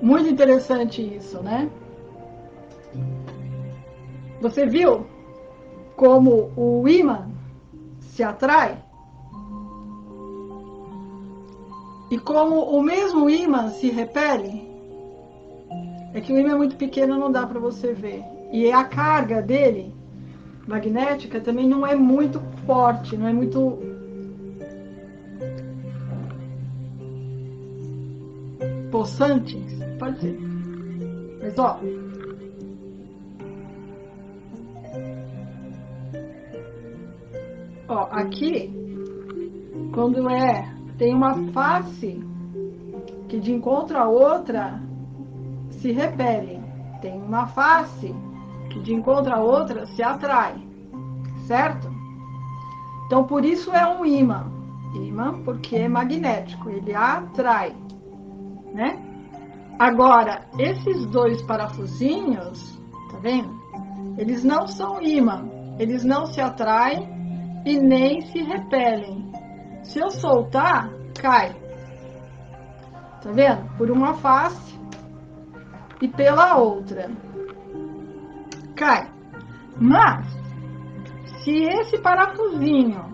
Muito interessante isso, né? Você viu como o ímã se atrai? E como o mesmo ímã se repele? É que o ímã é muito pequeno, não dá para você ver. E a carga dele, magnética, também não é muito forte, não é muito possante, pode ser. Mas ó, aqui, quando tem uma face que de encontro a outra se repele, tem uma face que de encontro a outra se atrai, certo? Então por isso é um ímã, porque é magnético, ele atrai, né? Agora, esses dois parafusinhos, tá vendo? Eles não são ímã, eles não se atraem e nem se repelem. Se eu soltar, cai. Tá vendo? Por uma face, e pela outra. Cai. Mas, se esse parafusinho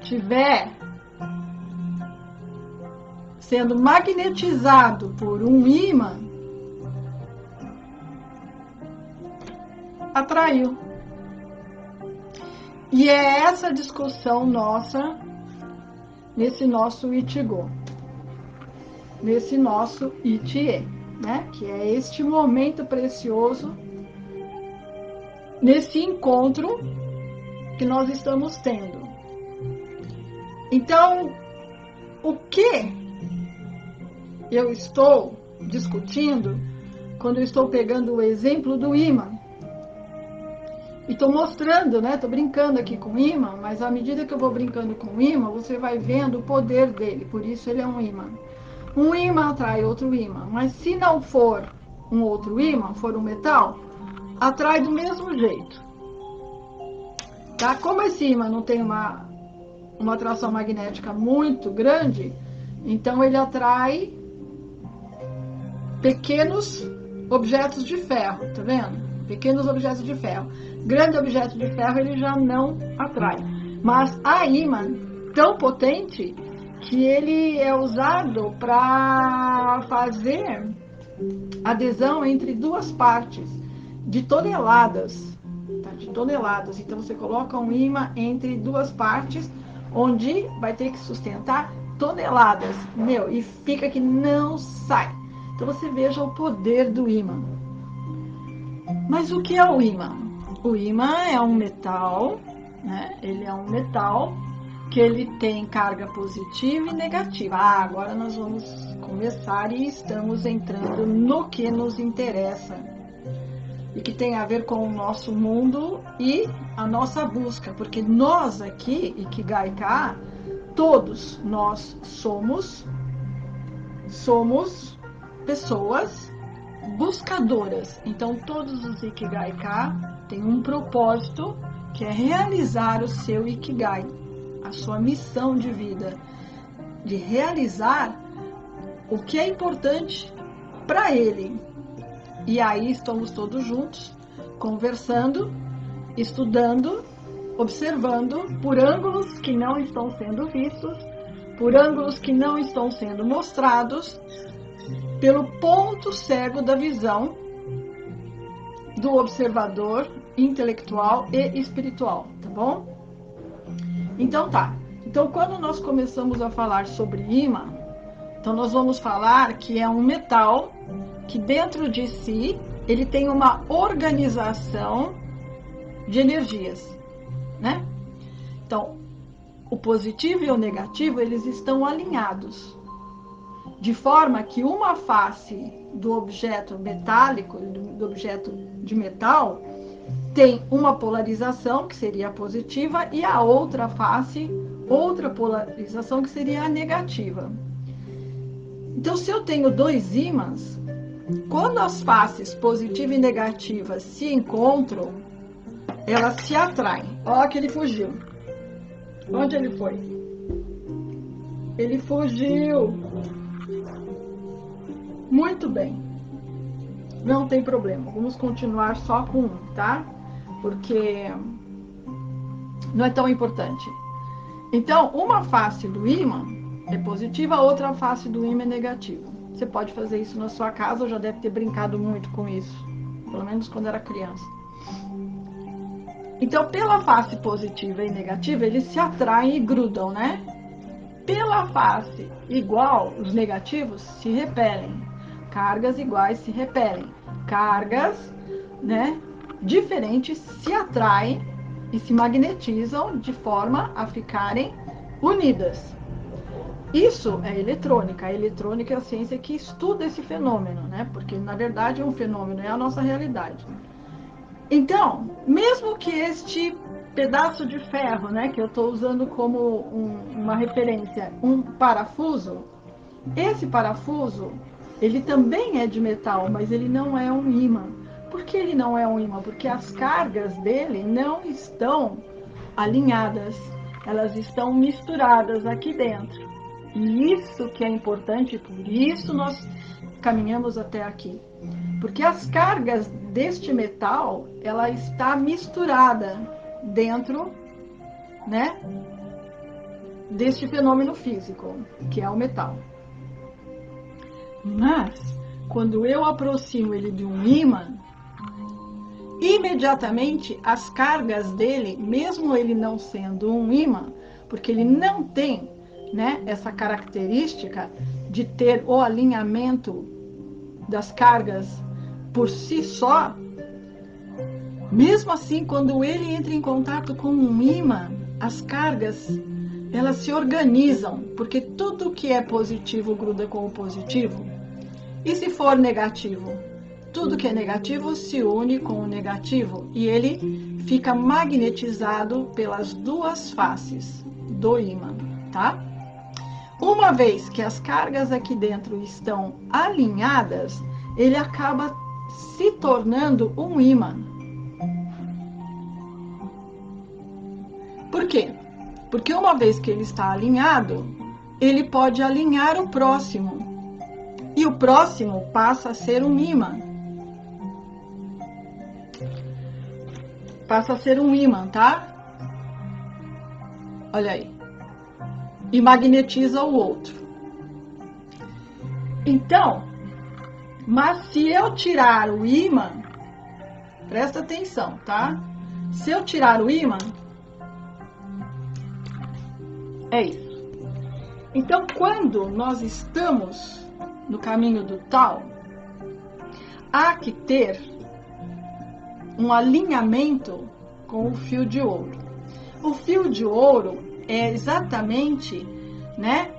tiver sendo magnetizado por um ímã, atraiu. E é essa discussão nossa nesse nosso Ichigo, nesse nosso Ichie, né? Que é este momento precioso, nesse encontro que nós estamos tendo. Então, o que eu estou discutindo quando eu estou pegando o exemplo do ímã? E estou mostrando, né? Estou brincando aqui com o ímã, mas à medida que eu vou brincando com o ímã, você vai vendo o poder dele. Por isso ele é um ímã. Um ímã atrai outro ímã. Mas se não for um outro ímã, for um metal, atrai do mesmo jeito. Tá? Como esse ímã não tem uma atração magnética muito grande, então ele atrai pequenos objetos de ferro, tá vendo? Pequenos objetos de ferro. Grande objeto de ferro ele já não atrai. Mas há ímã tão potente que ele é usado para fazer adesão entre duas partes de toneladas. Tá? De toneladas. Então você coloca um ímã entre duas partes, onde vai ter que sustentar toneladas. E fica que não sai. Então você veja o poder do ímã. Mas o que é o ímã? O ímã é um metal, né? Ele é um metal que ele tem carga positiva e negativa. Agora nós vamos começar e estamos entrando no que nos interessa e que tem a ver com o nosso mundo e a nossa busca, porque nós aqui, Ikigai-ka, todos nós somos pessoas buscadoras. Então todos os Ikigai-ka têm um propósito, que é realizar o seu Ikigai, a sua missão de vida, de realizar o que é importante para ele. E aí estamos todos juntos, conversando, estudando, observando por ângulos que não estão sendo vistos, por ângulos que não estão sendo mostrados, pelo ponto cego da visão do observador intelectual e espiritual, tá bom? Então tá. Então quando nós começamos a falar sobre ímã, então nós vamos falar que é um metal que dentro de si ele tem uma organização de energias, né? Então, o positivo e o negativo, eles estão alinhados, de forma que uma face do objeto metálico, do objeto de metal, tem uma polarização, que seria a positiva, e a outra face, outra polarização, que seria a negativa. Então, se eu tenho dois ímãs, quando as faces positiva e negativa se encontram, elas se atraem. Olha que ele fugiu. Onde ele foi? Ele fugiu. Muito bem. Não tem problema. Vamos continuar só com um, tá? Porque não é tão importante. Então, uma face do ímã é positiva, a outra face do ímã é negativa. Você pode fazer isso na sua casa, já deve ter brincado muito com isso. Pelo menos quando era criança. Então, pela face positiva e negativa, eles se atraem e grudam, né? Pela face igual, os negativos se repelem. Cargas iguais se repelem. Cargas, né, diferentes se atraem e se magnetizam de forma a ficarem unidas. Isso é eletrônica. A eletrônica é a ciência que estuda esse fenômeno, né? Porque, na verdade, é um fenômeno, é a nossa realidade. Então, mesmo que este pedaço de ferro, né, que eu estou usando como uma referência, um parafuso, esse parafuso, ele também é de metal, mas ele não é um ímã. Por que ele não é um ímã? Porque as cargas dele não estão alinhadas, elas estão misturadas aqui dentro. E isso que é importante, por isso nós caminhamos até aqui? Porque as cargas deste metal, ela está misturada dentro, né, deste fenômeno físico, que é o metal. Mas, quando eu aproximo ele de um ímã, imediatamente as cargas dele, mesmo ele não sendo um ímã, porque ele não tem, né, essa característica de ter o alinhamento das cargas por si só, mesmo assim, quando ele entra em contato com um ímã, as cargas, elas se organizam, porque tudo que é positivo gruda com o positivo. E se for negativo? Tudo que é negativo se une com o negativo e ele fica magnetizado pelas duas faces do ímã, tá? Uma vez que as cargas aqui dentro estão alinhadas, ele acaba se tornando um ímã. Por quê? Porque uma vez que ele está alinhado, ele pode alinhar o próximo. E o próximo passa a ser um ímã. Passa a ser um ímã, tá? Olha aí. E magnetiza o outro. Então, mas se eu tirar o ímã, presta atenção, tá? Se eu tirar o ímã, é isso. Então, quando nós estamos no caminho do tal, há que ter um alinhamento com o fio de ouro. O fio de ouro é exatamente, né,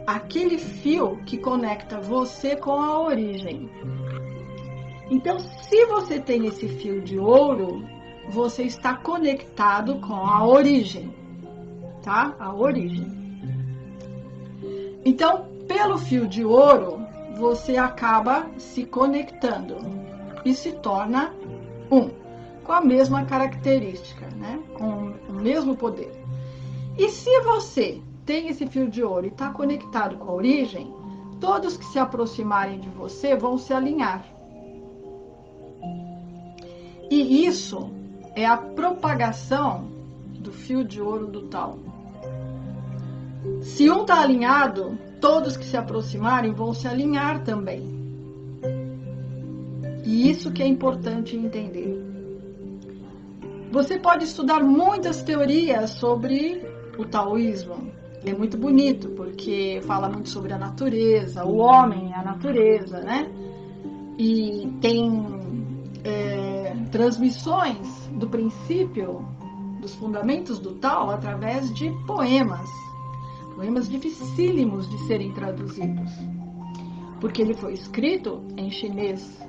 aquele fio que conecta você com a origem. Então, se você tem esse fio de ouro, você está conectado com a origem, tá? A origem. Então, pelo fio de ouro, você acaba se conectando e se torna um, com a mesma característica, né? Com o mesmo poder. E se você tem esse fio de ouro e está conectado com a origem, todos que se aproximarem de você vão se alinhar. E isso é a propagação do fio de ouro do tal. Se um está alinhado, todos que se aproximarem vão se alinhar também. E isso que é importante entender. Você pode estudar muitas teorias sobre o taoísmo. É muito bonito, porque fala muito sobre a natureza, o homem é a natureza, né? E tem transmissões do princípio, dos fundamentos do Tao, através de poemas. Poemas dificílimos de serem traduzidos, porque ele foi escrito em chinês.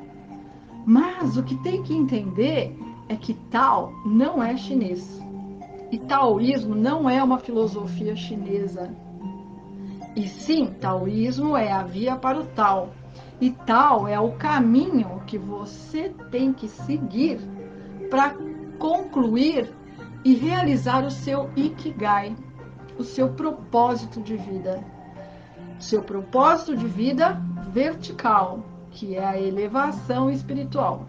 Mas o que tem que entender é que Tao não é chinês. E taoísmo não é uma filosofia chinesa. E sim, taoísmo é a via para o Tao. E Tao é o caminho que você tem que seguir para concluir e realizar o seu Ikigai, o seu propósito de vida. Seu propósito de vida vertical, que é a elevação espiritual.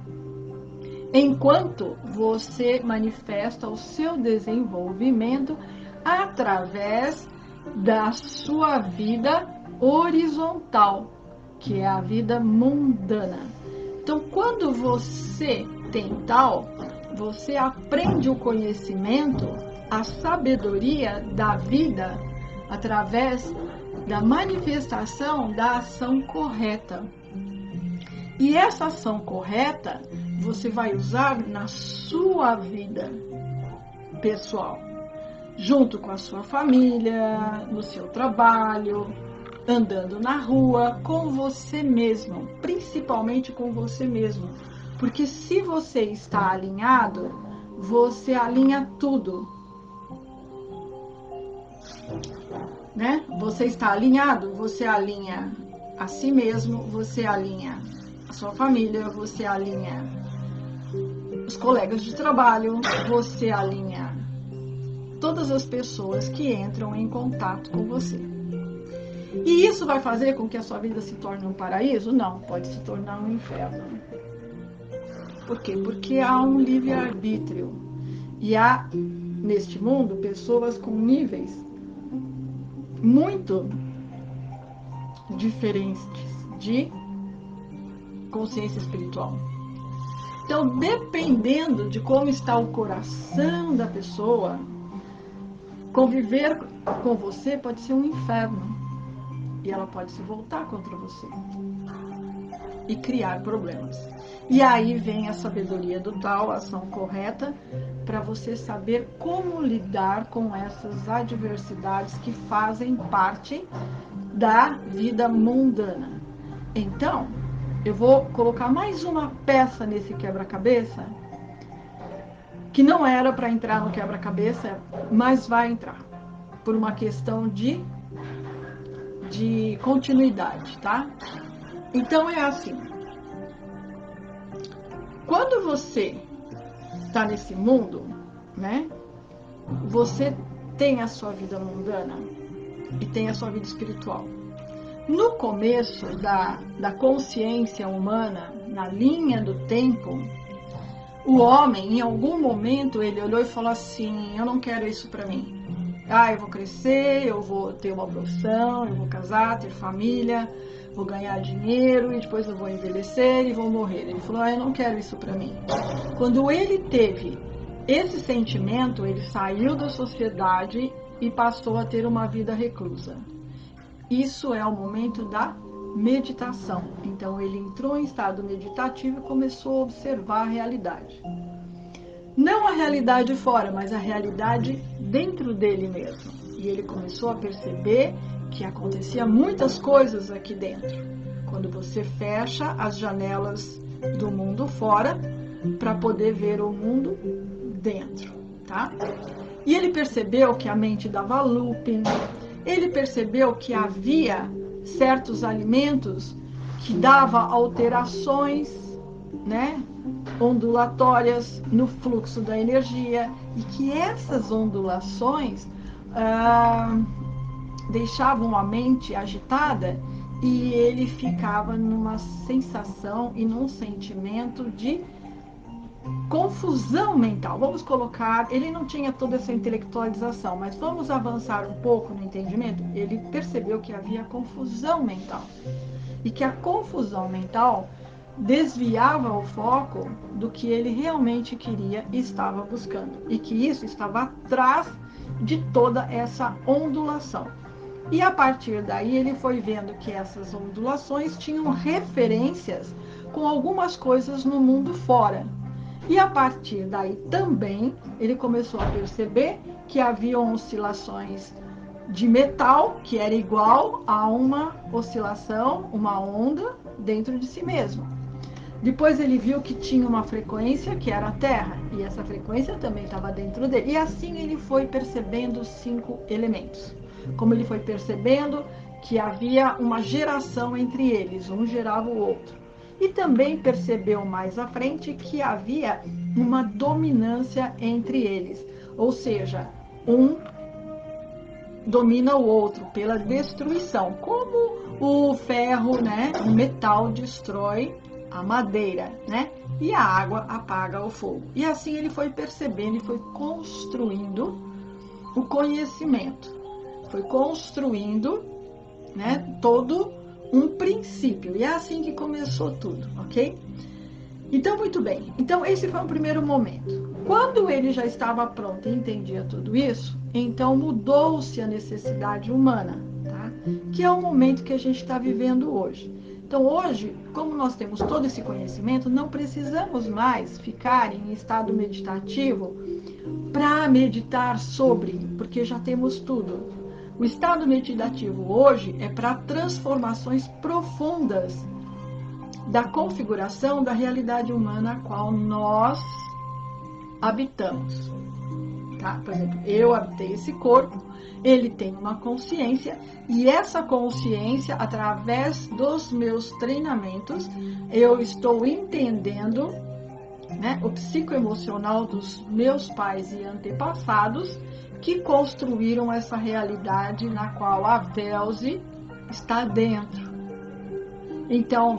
Enquanto você manifesta o seu desenvolvimento através da sua vida horizontal, que é a vida mundana. Então, quando você tem Tao, você aprende o conhecimento, a sabedoria da vida através da manifestação da ação correta. E essa ação correta você vai usar na sua vida pessoal, junto com a sua família, no seu trabalho, andando na rua, com você mesmo, principalmente com você mesmo. Porque se você está alinhado, você alinha tudo. Né? Você está alinhado, você alinha a si mesmo, você alinha a sua família, você alinha os colegas de trabalho, você alinha todas as pessoas que entram em contato com você. E isso vai fazer com que a sua vida se torne um paraíso? Não, pode se tornar um inferno. Por quê? Porque há um livre-arbítrio. E há, neste mundo, pessoas com níveis muito diferentes de consciência espiritual. Então, dependendo de como está o coração da pessoa, conviver com você pode ser um inferno. E ela pode se voltar contra você e criar problemas. E aí vem a sabedoria do Tao, a ação correta, para você saber como lidar com essas adversidades que fazem parte da vida mundana. Então, eu vou colocar mais uma peça nesse quebra-cabeça, que não era para entrar no quebra-cabeça, mas vai entrar, por uma questão de continuidade, tá? Então é assim, quando você está nesse mundo, né, você tem a sua vida mundana e tem a sua vida espiritual. No começo da consciência humana, na linha do tempo, o homem, em algum momento, ele olhou e falou assim, eu não quero isso para mim. Eu vou crescer, eu vou ter uma profissão, eu vou casar, ter família, vou ganhar dinheiro e depois eu vou envelhecer e vou morrer. Ele falou, eu não quero isso para mim. Quando ele teve esse sentimento, ele saiu da sociedade e passou a ter uma vida reclusa. Isso é o momento da meditação. Então ele entrou em estado meditativo e começou a observar a realidade. Não a realidade fora, mas a realidade dentro dele mesmo. E ele começou a perceber que acontecia muitas coisas aqui dentro. Quando você fecha as janelas do mundo fora para poder ver o mundo dentro, tá? E ele percebeu que a mente dava looping, ele percebeu que havia certos alimentos que davam alterações, né, ondulatórias no fluxo da energia, e que essas ondulações deixavam a mente agitada e ele ficava numa sensação e num sentimento de confusão mental. Vamos colocar, ele não tinha toda essa intelectualização, mas vamos avançar um pouco no entendimento. Ele percebeu que havia confusão mental e que a confusão mental desviava o foco do que ele realmente queria e estava buscando, e que isso estava atrás de toda essa ondulação. E a partir daí ele foi vendo que essas ondulações tinham referências com algumas coisas no mundo fora. E a partir daí também ele começou a perceber que haviam oscilações de metal, que era igual a uma oscilação, uma onda dentro de si mesmo. Depois ele viu que tinha uma frequência, que era a Terra, e essa frequência também estava dentro dele. E assim ele foi percebendo os 5 elementos. Como ele foi percebendo que havia uma geração entre eles, um gerava o outro. E também percebeu mais à frente que havia uma dominância entre eles. Ou seja, um domina o outro pela destruição. Como o ferro, né, o metal destrói a madeira, né? E a água apaga o fogo. E assim ele foi percebendo e foi construindo o conhecimento. Foi construindo, né, todo um princípio. E é assim que começou tudo, ok? Então, muito bem. Então, esse foi o primeiro momento. Quando ele já estava pronto e entendia tudo isso, então mudou-se a necessidade humana, tá? Que é o momento que a gente está vivendo hoje. Então, hoje, como nós temos todo esse conhecimento, não precisamos mais ficar em estado meditativo para meditar sobre, porque já temos tudo. O estado meditativo hoje é para transformações profundas da configuração da realidade humana a qual nós habitamos. Tá? Por exemplo, eu habitei esse corpo, ele tem uma consciência, e essa consciência, através dos meus treinamentos, eu estou entendendo, né, o psicoemocional dos meus pais e antepassados que construíram essa realidade na qual a Velze, está dentro. Então,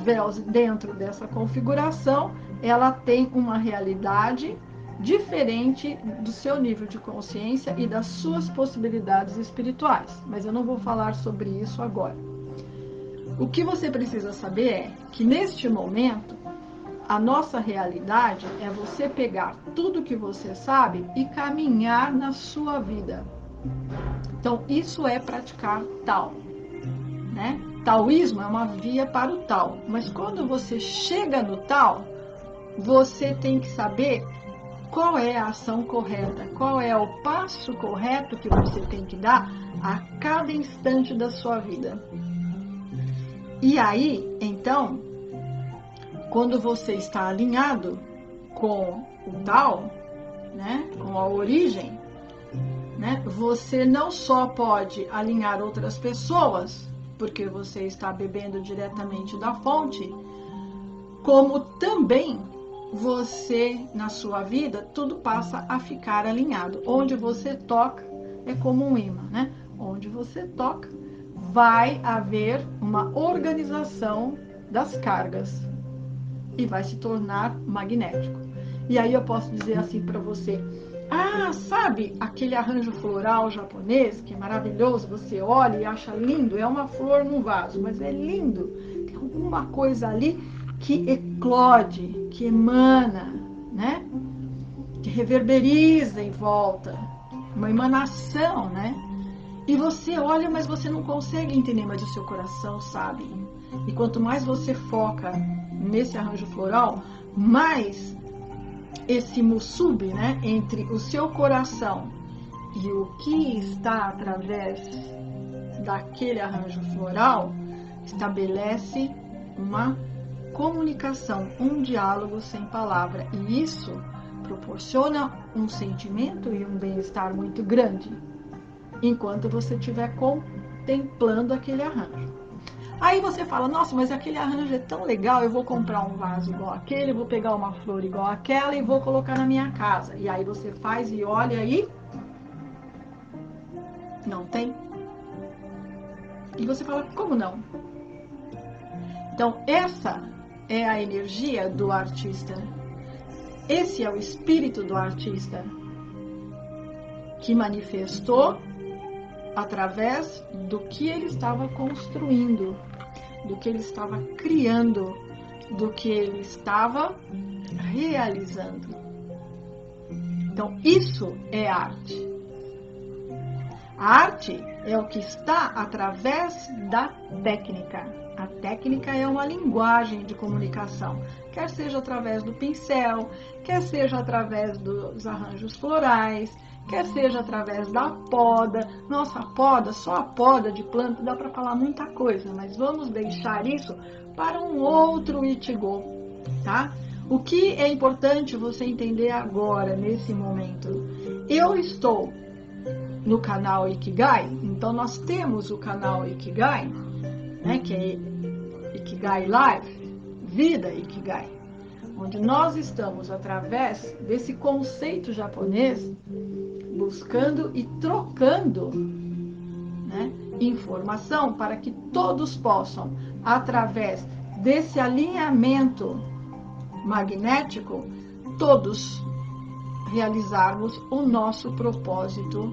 dentro dessa configuração, ela tem uma realidade diferente do seu nível de consciência e das suas possibilidades espirituais. Mas eu não vou falar sobre isso agora. O que você precisa saber é que, neste momento, a nossa realidade é você pegar tudo que você sabe e caminhar na sua vida. Então, isso é praticar Tao, né? Taoísmo é uma via para o Tao, mas quando você chega no Tao, você tem que saber qual é a ação correta, qual é o passo correto que você tem que dar a cada instante da sua vida. E aí, então, quando você está alinhado com o Tao, né, com a origem, né, você não só pode alinhar outras pessoas, porque você está bebendo diretamente da fonte, como também você, na sua vida, tudo passa a ficar alinhado. Onde você toca é como um imã, né? Onde você toca, vai haver uma organização das cargas e vai se tornar magnético. E aí eu posso dizer assim para você: ah, sabe aquele arranjo floral japonês que é maravilhoso, você olha e acha lindo, é uma flor num vaso, mas é lindo, tem alguma coisa ali que eclode, que emana, né? Que reverberiza em volta, uma emanação, né? E você olha, mas você não consegue entender, mas o seu coração sabe. E quanto mais você foca nesse arranjo floral, mais esse musubi, né, entre o seu coração e o que está através daquele arranjo floral, estabelece uma comunicação, um diálogo sem palavra. E isso proporciona um sentimento e um bem-estar muito grande, enquanto você estiver contemplando aquele arranjo. Aí você fala: nossa, mas aquele arranjo é tão legal, eu vou comprar um vaso igual aquele, vou pegar uma flor igual aquela e vou colocar na minha casa. E aí você faz e olha e não tem. E você fala: como não? Então, essa é a energia do artista. Esse é o espírito do artista que manifestou através do que ele estava construindo, do que ele estava criando, do que ele estava realizando. Então, isso é arte. A arte é o que está através da técnica. A técnica é uma linguagem de comunicação, quer seja através do pincel, quer seja através dos arranjos florais, quer seja através da poda. Nossa, a poda, só a poda de planta dá para falar muita coisa, mas vamos deixar isso para um outro Ichigo, tá? O que é importante você entender agora, nesse momento? Eu estou no canal Ikigai, então nós temos o canal Ikigai, né, que é Ikigai Live, Vida Ikigai, onde nós estamos, através desse conceito japonês, buscando e trocando, né, informação para que todos possam, através desse alinhamento magnético, todos realizarmos o nosso propósito,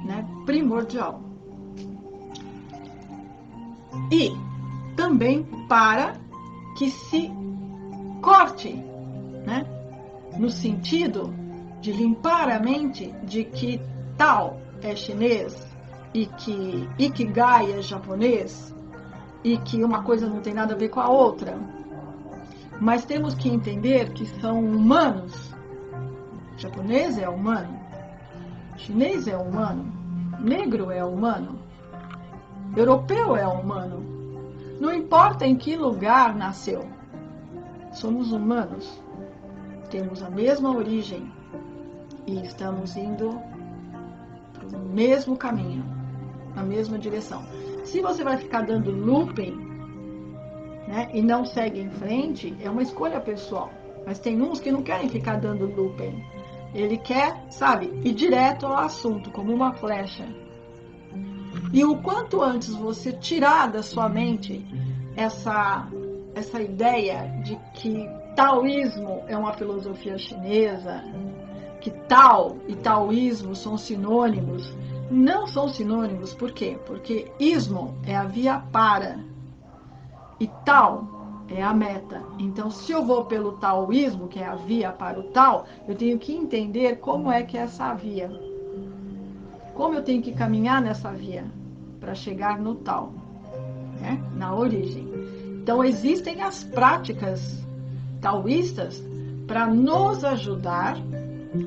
né, primordial. E também para que se corte, né, no sentido de limpar a mente de que Tao é chinês e que Ikigai é japonês e que uma coisa não tem nada a ver com a outra. Mas temos que entender que são humanos. Japonês é humano, chinês é humano, negro é humano, europeu é humano. Não importa em que lugar nasceu, somos humanos, temos a mesma origem e estamos indo para o mesmo caminho, na mesma direção. Se você vai ficar dando looping, né, e não segue em frente, é uma escolha pessoal. Mas tem uns que não querem ficar dando looping. Ele quer, sabe, ir direto ao assunto, como uma flecha. E o quanto antes você tirar da sua mente essa ideia de que taoísmo é uma filosofia chinesa, que Tao e taoísmo são sinônimos, não são sinônimos, por quê? Porque ismo é a via para e Tao é a meta. Então, se eu vou pelo taoísmo, que é a via para o Tao, eu tenho que entender como é que é essa via. Como eu tenho que caminhar nessa via para chegar no Tao, né? Na origem. Então, existem as práticas taoístas para nos ajudar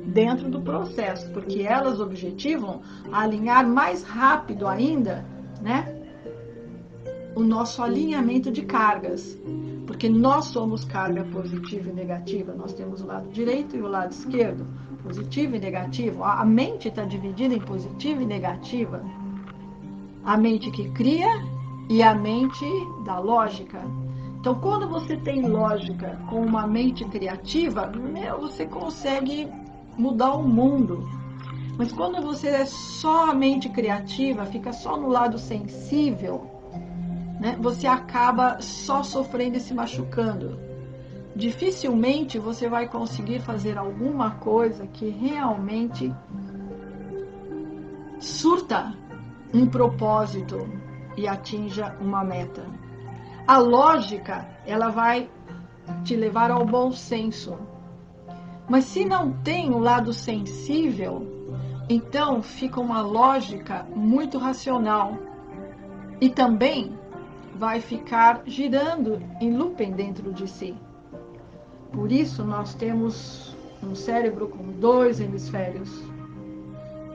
dentro do processo, porque elas objetivam alinhar mais rápido ainda, né, o nosso alinhamento de cargas, porque nós somos carga positiva e negativa, nós temos o lado direito e o lado esquerdo, positivo e negativo. A mente está dividida em positiva e negativa, a mente que cria e a mente da lógica. Então, quando você tem lógica com uma mente criativa, você consegue mudar o mundo. Mas quando você é só a mente criativa, fica só no lado sensível, né, você acaba só sofrendo e se machucando. Dificilmente você vai conseguir fazer alguma coisa que realmente surta um propósito e atinja uma meta. A lógica, ela vai te levar ao bom senso. Mas se não tem um lado sensível, então fica uma lógica muito racional. E também vai ficar girando em looping dentro de si. Por isso nós temos um cérebro com 2 hemisférios.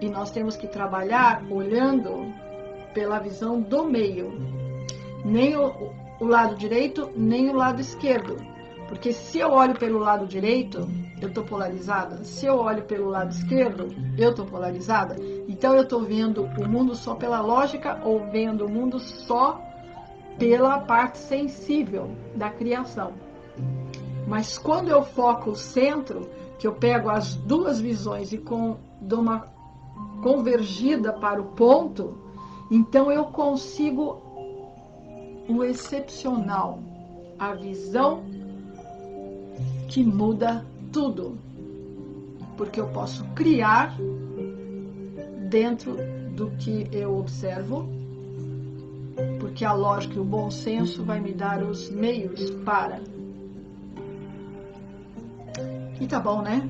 E nós temos que trabalhar olhando pela visão do meio. Nem o lado direito, nem o lado esquerdo. Porque se eu olho pelo lado direito, eu estou polarizada. Se eu olho pelo lado esquerdo, eu estou polarizada. Então eu estou vendo o mundo só pela lógica ou vendo o mundo só pela parte sensível da criação. Mas quando eu foco o centro, que eu pego as duas visões e dou uma convergida para o ponto, então eu consigo o excepcional, a visão que muda tudo. Porque eu posso criar dentro do que eu observo, porque a lógica e o bom senso vai me dar os meios para. E tá bom, né?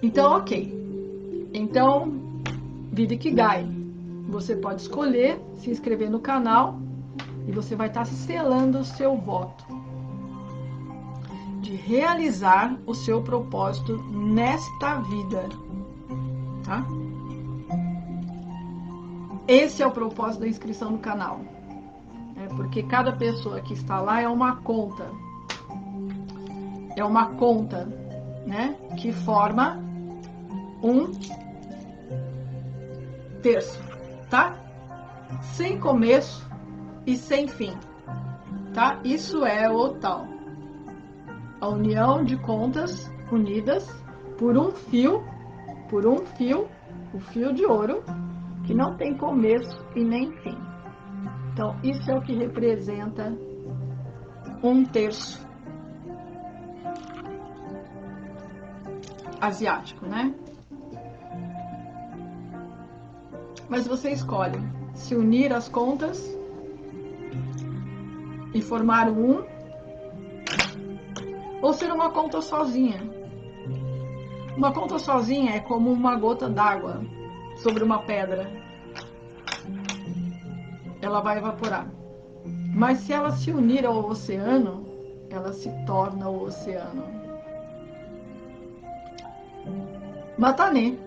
Então, ok. Então, Vida Ikigai. Você pode escolher se inscrever no canal e você vai estar selando o seu voto de realizar o seu propósito nesta vida, tá? Esse é o propósito da inscrição no canal, né? Porque cada pessoa que está lá é uma conta, né? Que forma um terço, tá? Sem começo e sem fim, tá? Isso é o tal. A união de contas unidas por um fio, o fio de ouro, que não tem começo e nem fim. Então, isso é o que representa um terço asiático, né? Mas você escolhe se unir as contas e formar um, ou ser uma conta sozinha. Uma conta sozinha é como uma gota d'água sobre uma pedra. Ela vai evaporar. Mas se ela se unir ao oceano, ela se torna o oceano. Matanê.